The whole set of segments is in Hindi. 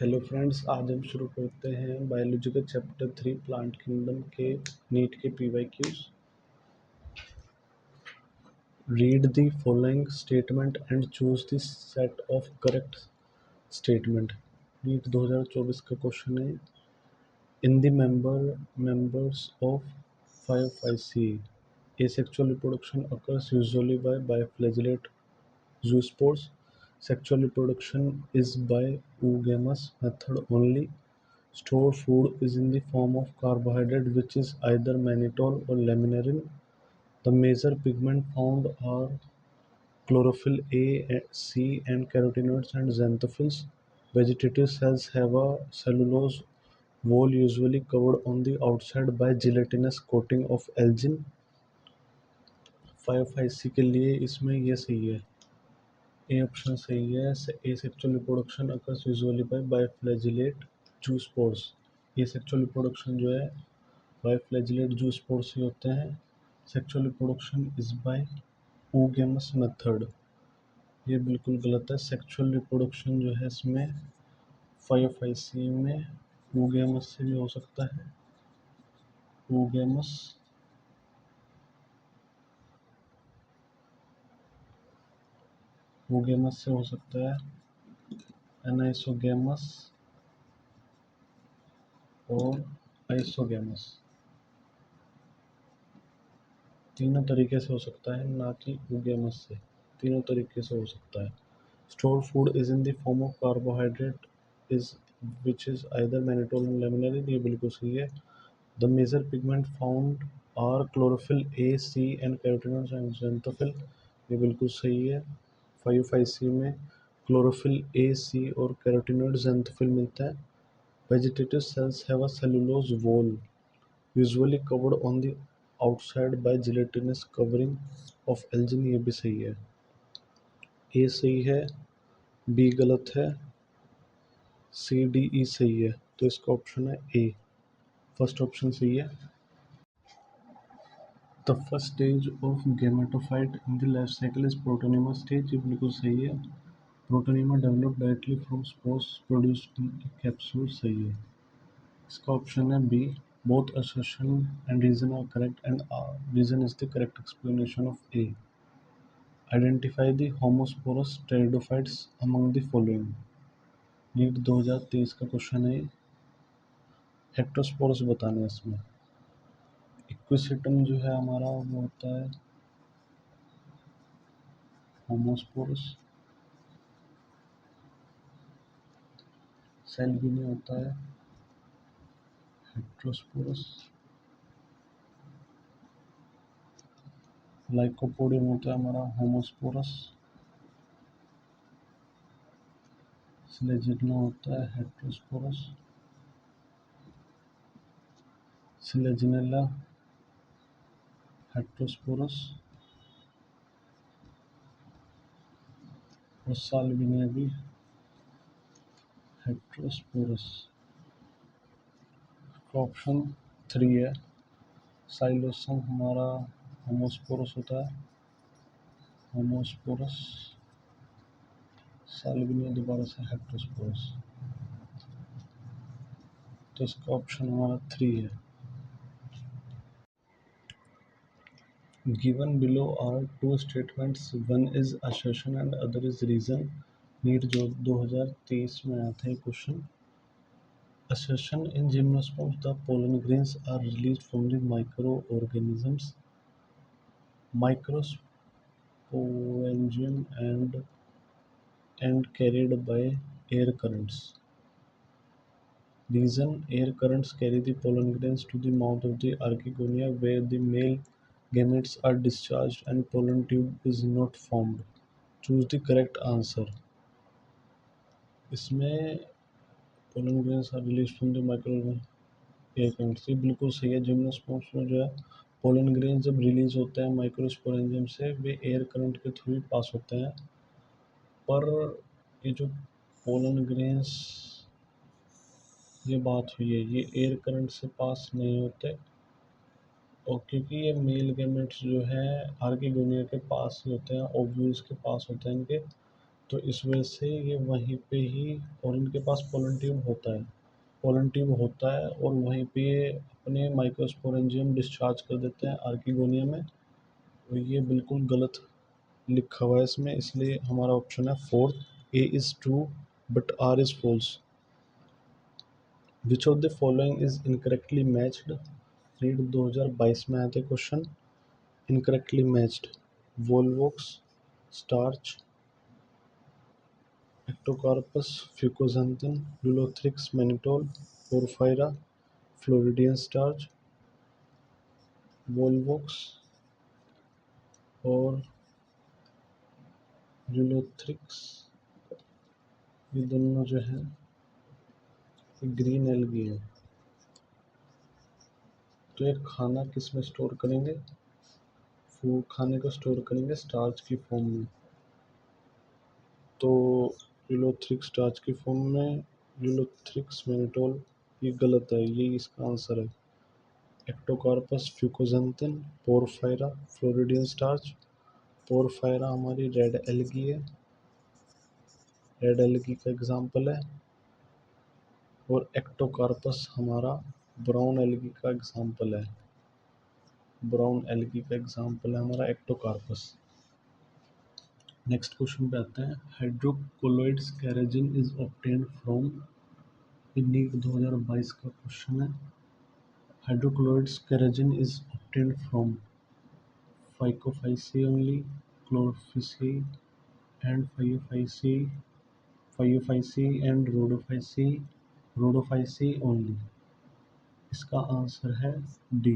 हेलो फ्रेंड्स, आज हम शुरू करते हैं बायोलॉजी के चैप्टर 3 प्लांट किंगडम के नीट के PYQs. Read the following statement and choose the set of correct statement. NEET 2024 का क्वेश्चन है, in the members of 5 asexual reproduction occurs usually by biflagellate zoospores. Sexual reproduction is by oogamous method only. Stored food is in the form of carbohydrate which is either mannitol or laminarin. The major pigments found are chlorophyll A, C, and carotenoids and xanthophylls. Vegetative cells have a cellulose wall usually covered on the outside by gelatinous coating of algin. 5 के लिए इसमें ये सही है, ए ऑप्शन सही है। Asexual reproduction occurs usually by biflagellate zoospores. Asexual reproduction जो है बायफ्लैजिलेट जूस्पोर्स ही होते हैं। Sexual reproduction is by oogamous method, ये बिल्कुल गलत है। सेक्सुअल रिप्रोडक्शन जो है इसमें 5 में oogamous से भी हो सकता है। oogamous से हो सकता है, एनाइसोगेमस और आइसोगेमस, तीनों तरीके से हो सकता है, ना कि oogamous से। तीनों तरीके से हो सकता है। Store food is in the form of carbohydrate is which is either mannitol और लेमिनेरिन, ये बिल्कुल सही है। The major pigment found are chlorophyll A, C and carotenoids and xanthophyll, ये बिल्कुल सही है। 5 में क्लोरोफिल ए, सी और कैरोटीनॉइड xanthophyll मिलता है। Vegetative cells have a cellulose wall usually covered on the outside bye gelatinous covering of Elgin, ये भी सही है। ए सही है, बी गलत है, सी डी ई सही है, तो इसका ऑप्शन है ए, फर्स्ट ऑप्शन सही है। The first stage of gametophyte in the life cycle is protonema stage, ये बिल्कुल सही है। Protonema develop directly from spores produced in capsule, सही है। इसका ऑप्शन है B, both assertion and reason are correct and reason is the correct explanation of A. Identify the homosporous pteridophytes among the following. NEET 2023 का क्वेश्चन है, हेक्टोस्पोरस बताना है इसमें। इक्विसिटम जो है हमारा वो होता है होमोस्पोरस, सेलविनी होता है हेक्टोस्पोरस, लाइकोपोडियम होता है हमारा होमोस्पोरस, स्लेजिड्ना होता है हेक्टोस्पोरस, स्लेजिनेला हेक्टोस्पोरस और साल्विनिया भी हेक्टोस्पोरस। ऑप्शन 3 है, साइलोसम हमारा होमोस्पोरस होता है, होमोस्पोरस, साल्विनिया दोबारा से हेक्टोस्पोरस, तो इसका ऑप्शन हमारा 3 है। Given below are two statements, one is assertion and other is reason. NEET जो 2023 में आया था ये question. Assertion in gymnosperms, the pollen grains are released from the microorganisms microsporangium and carried by air currents. Reason, air currents carry the pollen grains to the mouth of the archegonia where the male gametes are discharged and pollen tube is not formed. Choose the correct answer. इसमें pollen grains are released from the microorganism air current, ये बिल्कुल सही है। जिम्नोस्पर्म्स में जो है पोलन ग्रेन जब रिलीज होता है माइक्रोस्पोरेंजियम से, वे एयर करंट के थ्रू ही पास होते हैं। पर ये जो पोलन ग्रेन्स ये बात हुई है, ये एयर करंट से पास नहीं होते, और क्योंकि ये मेल गैमेट्स जो है आर्किगोनिया के पास ही होते हैं, ओव्यूल्स के पास होते हैं इनके, तो इस वजह से ये वहीं पे ही, और इनके पास पोलन ट्यूब होता है, पोलन ट्यूब होता है और वहीं पे ये अपने माइक्रोस्पोरेंजियम डिस्चार्ज कर देते हैं आर्किगोनिया में। और ये बिल्कुल गलत लिखा हुआ है इसमें, इसलिए हमारा ऑप्शन है fourth, A is true but R is false. Which of the following is incorrectly matched, read 2022 में आए थे क्वेश्चन। Incorrectly matched, volvox, starch, ectocarpus fucoxanthin, ulothrix mannitol, porphyra, floridean starch, volvox और यूलोथ्रिक्स। ये दोनों जो है ग्रीन एल्गी है। तो ये खाना किस में स्टोर करेंगे, फूड खाने को स्टोर करेंगे स्टार्च की फॉर्म में। तो यूलोथ्रिक स्टार्च की फॉर्म में, यूलोथ्रिक्स मैनिटोल, ये गलत है, ये इसका आंसर है। Ectocarpus fucoxanthin, porphyra, floridean starch. Porphyra हमारी रेड एल्गी है, रेड एल्गी का एग्जाम्पल है। और एक्टोकार्पस हमारा ब्राउन एल्गी का एग्जाम्पल है, ब्राउन एल्गी का एग्जाम्पल है हमारा एक्टोकार्पस। नेक्स्ट क्वेश्चन पे आते हैं। Hydrocolloids carrageenan is obtained from, ये नीट 2022 का क्वेश्चन है। Hydrocolloids carrageenan is obtained from फाइकोफाइसी only, chlorophyceae and phaeophyceae and rhodophyceae only. इसका आंसर है डी।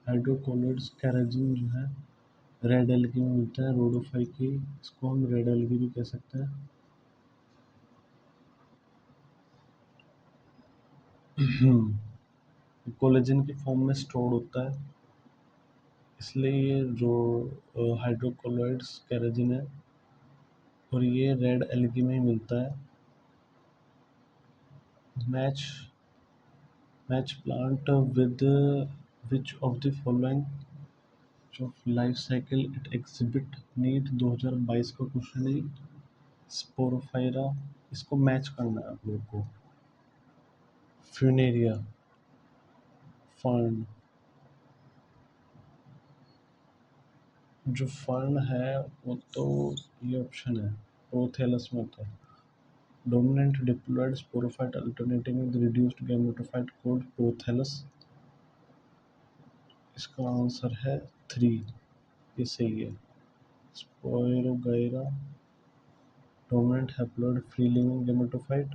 हाइड्रोकोलोइड्स कैरेजिन जो है रेड एल्गी में मिलता है, रोडोफाइकी, इसको हम रेड एल्गी भी कह सकते हैं। कोलेजन की फॉर्म में स्टोर होता है, इसलिए ये जो हाइड्रोकोलोइड्स कैरेजिन है और ये रेड एल्गी में ही मिलता है। Match plant with which of the following जो life cycle it exhibit, NEET 2022 का क्वेश्चन है। स्पोरोफायरा, इसको मैच करना है आप लोग को। फ्यूनेरिया, फर्न, जो फर्न है वो तो ये ऑप्शन है, प्रोथेलस में होता है। Dominant diploid sporophyte alternating with reduced gametophyte called prothallus. इसका आंसर है 3, ये सही है। Spirogyra, dominant haploid free living gametophyte.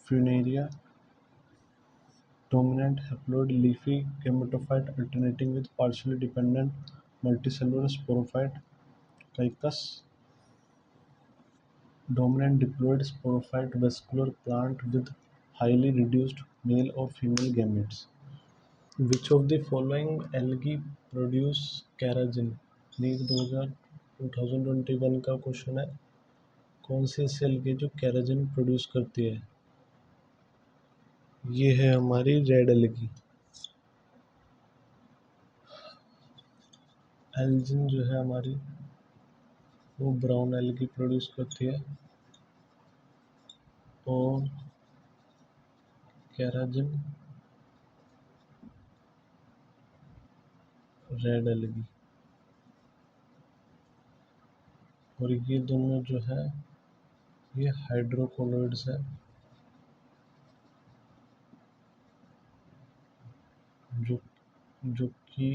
Funaria, dominant haploid leafy gametophyte alternating with partially dependent multicellular sporophyte. Caicus, dominant diploid sporophyte vascular plant with highly reduced male or female gametes. Which of the following algae produce carrageen? NEET 2021 का क्वेश्चन है। कौन सी ऐसी algae जो कैराजिन प्रोड्यूस करती है? ये है हमारी रेड एल्गी। एल्जिन जो है हमारी वो ब्राउन एल्गी प्रोड्यूस करती है और कैराजिन रेड एल्गी। और ये दोनों जो है ये हाइड्रोकोलोइड्स है, जो जो कि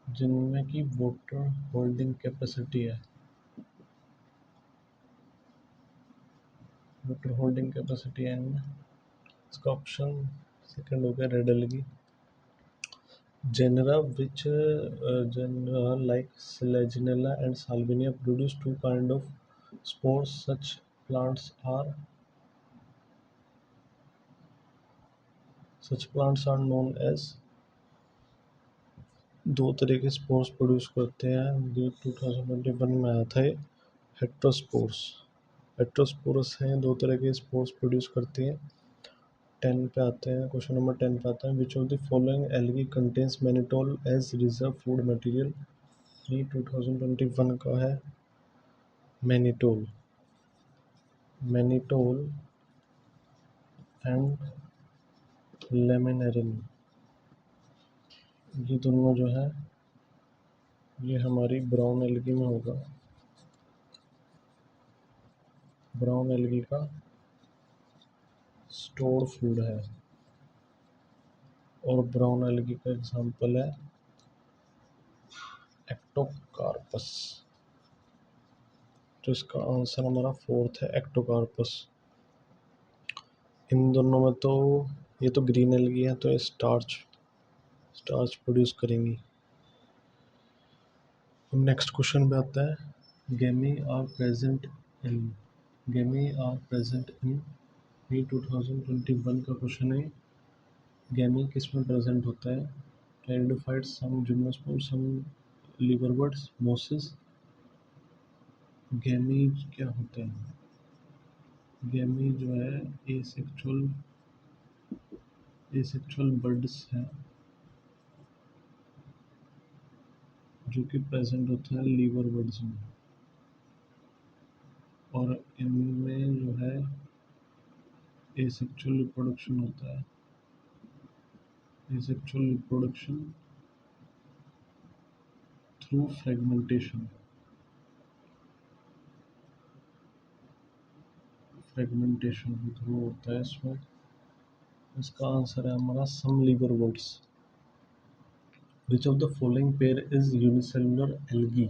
जिनमें की वाटर होल्डिंग कैपेसिटी है, वाटर होल्डिंग कैपेसिटी है इनमें। इसका ऑप्शन सेकंड हो गया red algae. Genera which genera like Selaginella and Salvinia produce two kind of spores. Such plants are known as, दो तरह के स्पोर्स प्रोड्यूस करते हैं, ये 2021 में आया था। ये हेट्रोस्पोर्स, हेट्रोस्पोरस हैं, दो तरह के स्पोर्स प्रोड्यूस करती हैं। 10 पे आते हैं, क्वेश्चन नंबर 10 पे आता है। Which of the following algae contains mannitol as reserve food material? ये 2021 का है मैनिटोल मैनिटोल एंड लेमिनेरिन। ये दोनों जो है ये हमारी ब्राउन एल्गी में होगा। ब्राउन एल्गी का स्टोर फूड है और ब्राउन एल्गी का एग्जांपल है एक्टोकार्पस। तो इसका आंसर हमारा फोर्थ है एक्टोकार्पस। इन दोनों में तो ये तो ग्रीन एल्गी है तो ये स्टार्च स्टार्च प्रोड्यूस करेंगी। नेक्स्ट क्वेश्चन पे आता है गेमी आर प्रेजेंट इन गेमी आर प्रेजेंट इन ये 2021 का क्वेश्चन है। गेमी किस में प्रेजेंट होता है? कैरिडोफाइट, सम जिम्नोस्पर्म, सम लिवरवर्ट्स, मोसिस। गेमी क्या होते हैं? गेमी जो है एसेक्सुअल बर्ड्स हैं जो कि प्रेजेंट होते हैं लीवर बर्ड्स में, और इनमें जो है एसेक्सुअल रिप्रोडक्शन होता है। Asexual reproduction through fragmentation fragmentation के थ्रू होता है इसमें। इसका आंसर है हमारा some liverworts. Which of the following pair is unicellular algae?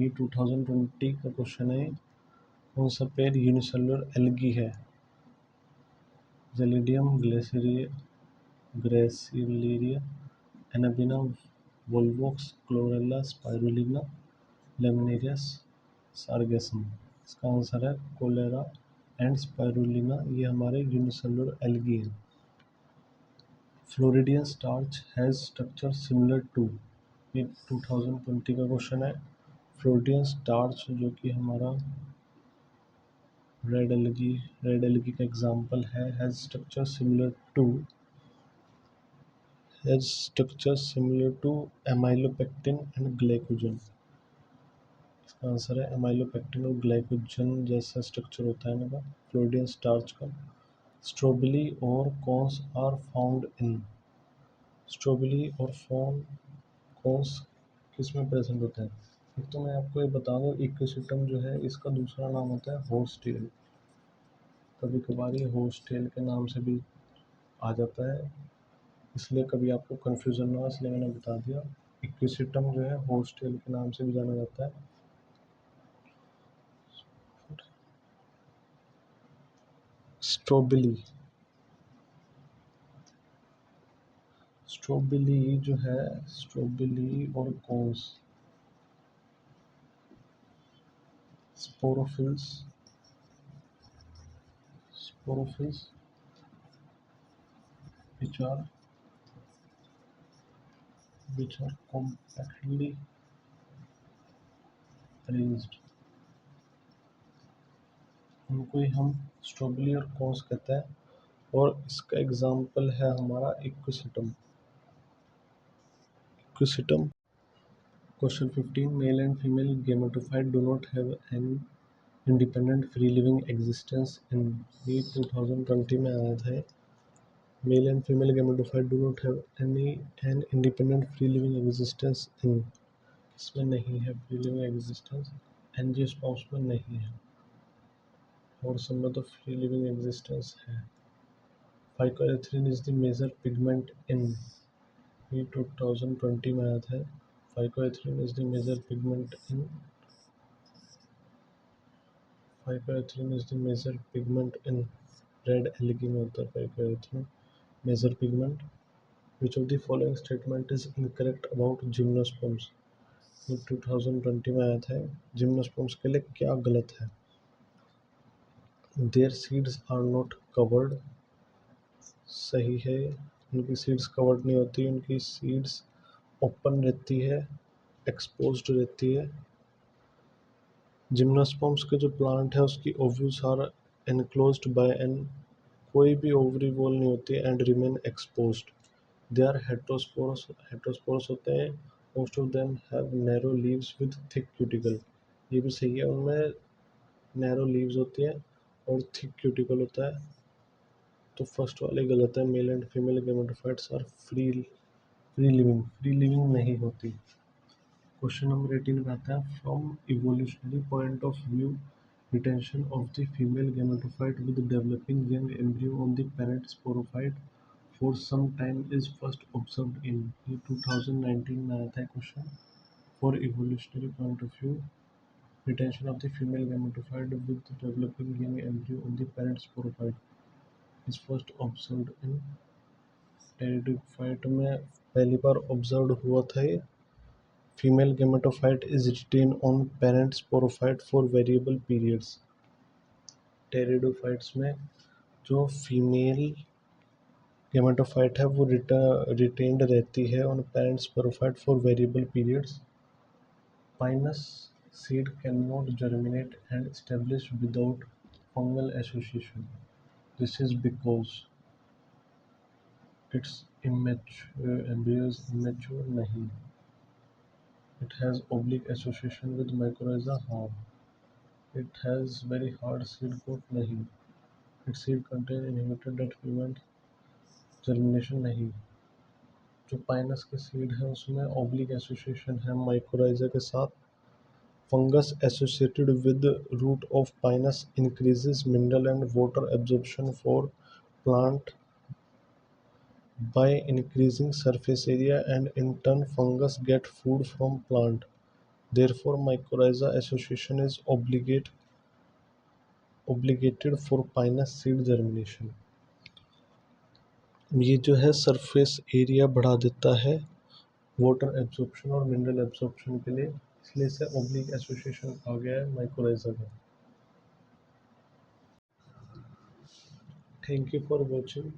ये 2020 का क्वेश्चन है। कौन सा पेयर यूनिसेलुलर एल्गी है? Gelidium gracilaria, anabaena, volvox, chlorella, spirulina, laminarias, sargassum. इसका आंसर है कोलेरा एंड स्पाइरुलिना। ये हमारे यूनिसेलुलर एल्गी हैं। Floridean starch has structure similar to. ये 2020 का क्वेश्चन है। फ्लोरिडियन स्टार्च जो कि हमारा रेड एल्गी का एग्जांपल है, has structure similar to amylopectin and glycogen. इसका आंसर है एमाइलोपेक्टिन और ग्लाइकोजन जैसा स्ट्रक्चर होता है इनका फ्लोरिडियन स्टार्च का। स्ट्रॉबेरी और corns are found in. Strawberry और कॉर्न्स किस में प्रेजेंट होते हैं? एक तो मैं आपको ये बता दूं, इकोसिस्टम जो है इसका दूसरा नाम होता है हॉर्स टेल। कभी कभार ये हॉर्स टेल के नाम से भी आ जाता है, इसलिए कभी आपको कन्फ्यूज़न ना हो इसलिए मैंने बता दिया। इकोसिस्टम जो है हॉर्स टेल के नाम से भी जाना जाता है। स्ट्रॉबेरी जो है स्ट्रॉबेरी और corns sporophylls which are compactly arranged। उनको ही हम स्ट्रॉबेरी और कॉर्न्स कहते हैं, और इसका एग्जाम्पल है हमारा equisetum. Question 15 mail and female gametophyte do not have an independent free living existence in. ये 2020 में आया था। Mail and female gametophyte do not have an independent free living existence in. इसमें नहीं है फ्री लिविंग एग्जिस्टेंस। एंजियोस्पर्म्स में नहीं है, और सब में तो फ्री लिविंग एग्जिस्टेंस है। Phycoerythrin is the major pigment in. ये 2020 में आया था। Phycoerythrin is the major pigment in red algae में होता है phycoerythrin major pigment. Which of the following statement is incorrect about gymnosperms? ये 2020 में आया था। जिम्नोस्पर्म्स के लिए क्या गलत है? Their seeds are not covered. सही है, उनकी सीड्स कवर्ड नहीं होती, उनकी सीड्स ओपन रहती है, एक्सपोज्ड रहती है। जिम्नोस्पर्म्स के जो प्लांट है उसकी ovules are enclosed by an. कोई भी ओवरी वॉल नहीं होती and remain exposed. They are heterosporous होते हैं most of them have narrow leaves with thick cuticle. ये भी सही है, उनमें नैरो लीव्स होती हैं और थिक क्यूटिकल होता है। तो फर्स्ट वाले गलत है, male and female gametophytes are free living नहीं होती। क्वेश्चन नंबर 18 पे आता है, from evolutionary point of view retention of the female gametophyte with developing young embryo on the parent sporophyte for some time is first observed in. ये 2019 में आया था question. For evolutionary point of view retention of the female gametophyte with developing young embryo on the parent sporophyte is first observed in pteridophyte में पहली बार ऑब्जर्व हुआ था ये। Female gametophyte is retain on parent sporophyte for variable periods. Pteridophytes में जो फीमेल गेमेटोफाइट है वो रिटेन्ड रहती है on parent sporophyte for variable periods. Pinus seed cannot germinate and establish without fungal association. This is because its embryo is immature nahi. It has oblique association with mycorrhiza हाँ. It has very hard seed coat nahi. Its seed contain inhibitor that prevent germination nahi. जो पाइनस के सीड है उसमें oblique association है mycorrhiza के साथ। Fungus associated with root of pinus increases mineral and water absorption for plant by increasing surface area, and in turn fungus get food from plant. Therefore mycorrhiza association is obligated for pinus seed germination. ये जो है सरफेस एरिया बढ़ा देता है वाटर एब्जॉर्प्शन और मिनरल एब्जॉर्प्शन के लिए, इसलिए इसे ओब्लिक एसोसिएशन कहा गया है माइकोराइजा का। Thank you for watching.